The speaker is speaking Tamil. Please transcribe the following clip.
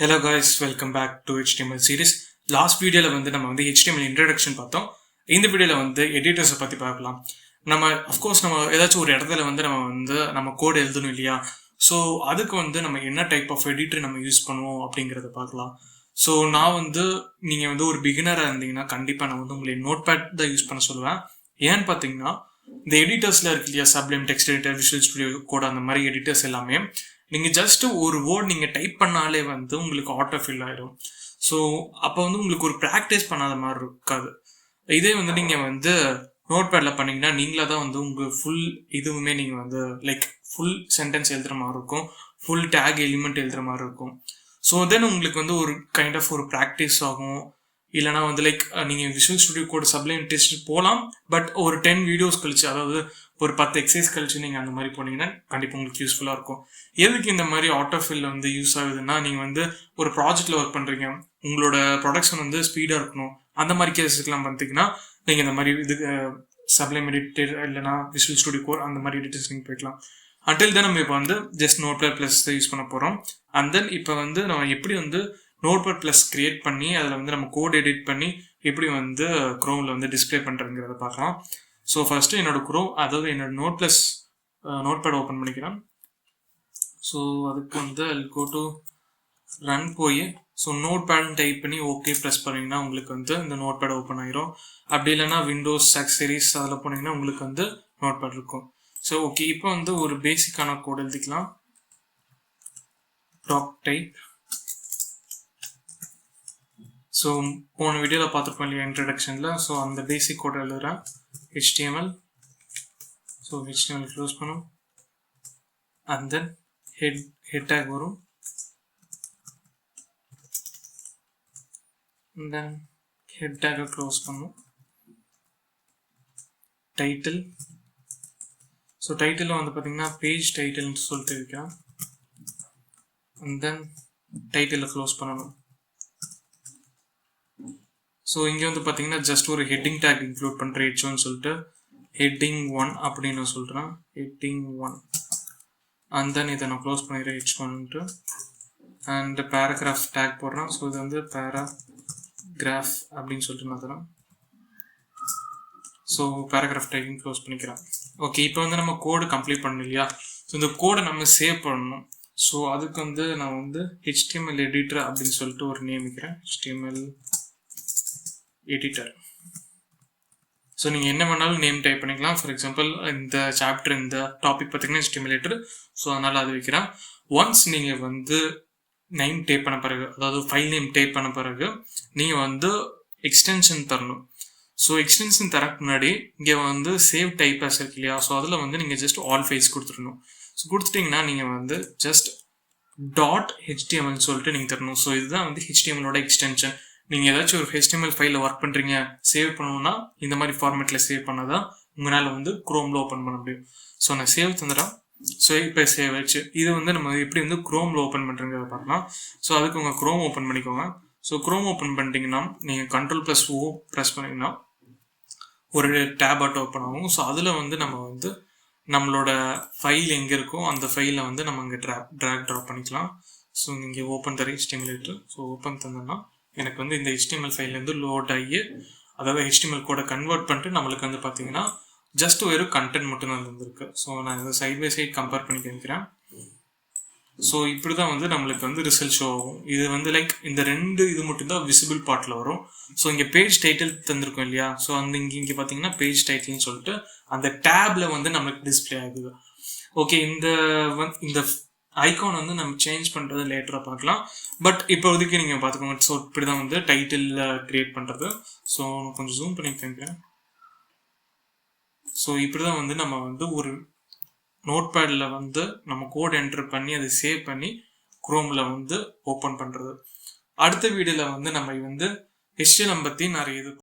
Hello guys, welcome back to HTML series. Last video வந்து நம்ம வந்து HTML introduction பார்த்தோம். இந்த வீடியோல வந்து எடிட்டர்ஸை பத்தி பார்க்கலாம். நம்ம அஃப்கோர்ஸ் நம்ம ஏதாச்சும் ஒரு இடத்துல வந்து நம்ம கோட் எழுதணும் இல்லையா? ஸோ அதுக்கு வந்து நம்ம என்ன டைப் ஆஃப் எடிட்டர் நம்ம யூஸ் பண்ணுவோம் அப்படிங்கிறத பார்க்கலாம். ஸோ நான் வந்து நீங்கள் வந்து ஒரு பிகினராக இருந்தீங்கன்னா கண்டிப்பாக நான் வந்து உங்களை நோட்பேட் தான் யூஸ் பண்ண சொல்லுவேன். ஏன்னு பார்த்தீங்கன்னா இந்த எடிட்டர்ஸில் இருக்கு இல்லையா, Sublime, text editor, Visual Studio Code, அந்த மாதிரி எடிட்டர்ஸ் எல்லாமே நீங்கள் ஜஸ்ட் ஒரு வேர்ட் நீங்கள் டைப் பண்ணாலே வந்து உங்களுக்கு ஆட்டோ ஃபில் ஆயிடும். ஸோ அப்போ வந்து உங்களுக்கு ஒரு ப்ராக்டிஸ் பண்ணாத மாதிரி இருக்காது. இதே வந்து நீங்கள் வந்து நோட்பேடில் பண்ணீங்கன்னா நீங்களாக தான் வந்து உங்கள் ஃபுல் இதுவுமே நீங்கள் வந்து லைக் ஃபுல் சென்டென்ஸ் எழுதுகிற மாதிரி இருக்கும், ஃபுல் டேக் எலிமெண்ட் எழுதுகிற மாதிரி இருக்கும். ஸோ தென் உங்களுக்கு வந்து ஒரு கைண்ட் ஆஃப் ஒரு ப்ராக்டிஸ் ஆகும். இல்லைனா வந்து லைக் நீங்கள் Visual Studio Code Sublime test போகலாம், பட் ஒரு 10 வீடியோஸ் கழிச்சு, அதாவது ஒரு 10 எக்ஸசைஸ் கழிச்சு நீங்கள் அந்த மாதிரி போனீங்கன்னா கண்டிப்பாக உங்களுக்கு யூஸ்ஃபுல்லாக இருக்கும். எதுக்கு இந்த மாதிரி ஆட்டோஃபில் வந்து யூஸ் ஆகுதுன்னா, நீங்கள் வந்து ஒரு ப்ராஜெக்டில் ஒர்க் பண்ணுறீங்க, உங்களோட ப்ரொடக்ஷன் வந்து ஸ்பீடாக இருக்கணும், அந்த மாதிரி கேஸஸ்க்கெலாம் பார்த்தீங்கன்னா நீங்கள் இந்த மாதிரி இதுக்கு சப்ளைம் எடிட்டர் இல்லைனா விஷுவல் ஸ்டுடியோ கோட் அந்த மாதிரி எடிட்டர்ஸ் நீங்கள் போய்க்கலாம். அண்டில் தான் நம்ம இப்போ வந்து ஜஸ்ட் நோட்பேட் ப்ளஸ் யூஸ் பண்ண போகிறோம். அண்ட் தென் இப்போ வந்து நம்ம எப்படி வந்து நோட்பேட் ப்ளஸ் கிரியேட் பண்ணி அதில் வந்து நம்ம கோட் எடிட் பண்ணி எப்படி வந்து க்ரோமில் வந்து டிஸ்பிளே பண்ணுறதுங்கிறத பார்க்கலாம். ஸோ ஃபஸ்ட்டு என்னோட க்ரோம், அதாவது என்னோட நோட்பேட் ஓப்பன் பண்ணிக்கிறேன். ஸோ அதுக்கு வந்து கோ டு ரன் போய் ஸோ நோட்பேட்னு டைப் பண்ணி ஓகே ப்ரெஸ் பண்ணிங்கன்னா உங்களுக்கு வந்து இந்த நோட்பேட் ஓப்பன் ஆயிரும். அப்படி இல்லைனா விண்டோஸ் ஆக்சரிஸ் அதில் போனீங்கன்னா உங்களுக்கு வந்து நோட்பேட் இருக்கும். ஸோ ஓகே, இப்போ வந்து ஒரு பேசிக்கான கோட் எழுதிக்கலாம். Talk type. ஸோ போன வீடியோவில் பார்த்துருப்போம் இல்லையா இன்ட்ரடக்ஷனில். ஸோ அந்த பேசிக் கோட் எழுதுகிறேன், HTML. ஸோ HTML க்ளோஸ் பண்ணும். அண்ட் தென் ஹெட் டேக் வரும். தென் ஹெட் டேக்கை க்ளோஸ் பண்ணும். டைட்டில். ஸோ டைட்டிலில் வந்து பார்த்தீங்கன்னா பேஜ் டைட்டில்னு சொல்லிட்டு இருக்கேன். அண்ட் தென் டைட்டிலை க்ளோஸ் பண்ணணும். ஸோ இங்கே வந்து பார்த்தீங்கன்னா ஜஸ்ட் ஒரு ஹெட்டிங் டேக் இன்க்ளூட் பண்ணுறேன், H1 சொல்லிட்டு ஹெட்டிங் 1 அப்படின்னு சொல்கிறேன், ஹெட்டிங் 1. அண்ட் தென் இதை நான் க்ளோஸ் பண்ணிடுறேன் H1ன்ட்டு. அண்ட் பேராகிராஃப் டேக் போடுறேன். ஸோ இது வந்து பேராகிராஃப் அப்படின்னு சொல்லிட்டு நான் தரேன். ஸோ பேராகிராஃப் டேக்கையும் க்ளோஸ் பண்ணிக்கிறேன். ஓகே, இப்போ வந்து நம்ம கோடு கம்ப்ளீட் பண்ணணும் இல்லையா? ஸோ இந்த கோடை நம்ம சேவ் பண்ணணும். ஸோ அதுக்கு வந்து நான் வந்து HTML எடிட்டர் அப்படின்னு சொல்லிட்டு ஒரு நேம் வைக்கிறேன், HTML எடிட்டர். ஸோ நீங்கள் என்ன வேணாலும் நேம் டைப் பண்ணிக்கலாம். ஃபார் எக்ஸாம்பிள் இந்த சாப்டர், இந்த டாபிக் பார்த்தீங்கன்னா HTML எடிட்டர். ஸோ அதனால் அது வைக்கிறேன். ஒன்ஸ் நீங்கள் வந்து நேம் டைப் பண்ண பிறகு, அதாவது ஃபைல் நேம் டைப் பண்ண பிறகு நீங்கள் வந்து எக்ஸ்டென்ஷன் தரணும். ஸோ எக்ஸ்டென்ஷன் தரக்கு முன்னாடி இங்கே வந்து சேவ் டைப் ஆஸ் இருக்கு இல்லையா? ஸோ அதில் வந்து நீங்கள் ஜஸ்ட் ஆல் ஃபைல்ஸ் கொடுத்துடணும். ஸோ கொடுத்துட்டிங்கன்னா நீங்கள் வந்து ஜஸ்ட் .html சொல்லிட்டு நீங்கள் தரணும். ஸோ இதுதான் வந்து HTMLோட எக்ஸ்டென்ஷன். நீங்கள் ஏதாச்சும் ஒரு HTML ஃபைலில் ஒர்க் பண்ணுறீங்க, சேவ் பண்ணணும்னா இந்த மாதிரி ஃபார்மேட்டில் சேவ் பண்ணால் தான் உங்களால் வந்து க்ரோமில் ஓப்பன் பண்ண முடியும். ஸோ நான் சேவ் தந்துடுறேன். ஸோ இப்போ சேவ் ஆயிடுச்சு. இது வந்து நம்ம எப்படி வந்து க்ரோமில் ஓப்பன் பண்ணுறங்கிறத பார்க்கலாம். ஸோ அதுக்கு உங்கள் க்ரோம் ஓப்பன் பண்ணிக்கோங்க. ஸோ க்ரோம் ஓப்பன் பண்ணிட்டீங்கன்னா நீங்கள் Ctrl+O ப்ரெஸ் பண்ணிங்கன்னா ஒரு டேப் ஆட்டோ ஓப்பன் ஆகும். ஸோ அதில் வந்து நம்ம வந்து நம்மளோட ஃபைல் எங்கே இருக்கோ அந்த ஃபைலை வந்து நம்ம அங்கே ட்ராக் ட்ராப் பண்ணிக்கலாம். ஸோ இங்கே ஓப்பன் தர HTML எடிட்டர். ஸோ ஓப்பன் தந்தோன்னா எனக்கு வந்து இந்த HTML ஃபைல்லேருந்து லோட் ஆகி, அதாவது HTML கோடை கன்வெர்ட் பண்ணிட்டு நம்மளுக்கு வந்து பார்த்தீங்கன்னா ஜஸ்ட் ஒரு கண்டென்ட் மட்டும்தான் இருந்திருக்கு. ஸோ நான் இதை சைட் பை சைட் கம்பேர் பண்ணி காமிக்கிறேன். ஸோ இப்படி தான் வந்து நம்மளுக்கு வந்து ரிசல்ட் ஷோ ஆகும். இது வந்து லைக் இந்த 2 இது மட்டும்தான் விசிபிள் பார்ட்டில் வரும். ஸோ இங்கே பேஜ் டைட்டில் தந்திருக்கும் இல்லையா? ஸோ அந்த இங்கே பார்த்தீங்கன்னா பேஜ் டைட்டில்னு சொல்லிட்டு அந்த டேப்ல வந்து நம்மளுக்கு டிஸ்பிளே ஆகுது. ஓகே, இந்த ஐகான் வந்து நம்ம சேஞ்ச் பண்ணுறது லேட்டராக பார்க்கலாம். பட் இப்போதைக்கு நீங்கள் பார்த்துக்கோங்க. ஸோ இப்படி தான் வந்து டைட்டிலில் க்ரியேட் பண்ணுறது. ஸோ கொஞ்சம் ஜூம் பண்ணி காமிக்கிறேன். ஸோ இப்படி தான் வந்து நம்ம வந்து ஒரு நோட்பேடில் வந்து நம்ம கோட் என்டர் பண்ணி அதை சேவ் பண்ணி க்ரோமில் வந்து ஓப்பன் பண்ணுறது. அடுத்த வீடியோவில் வந்து நம்ம வந்து HTML பற்றி நிறைய இது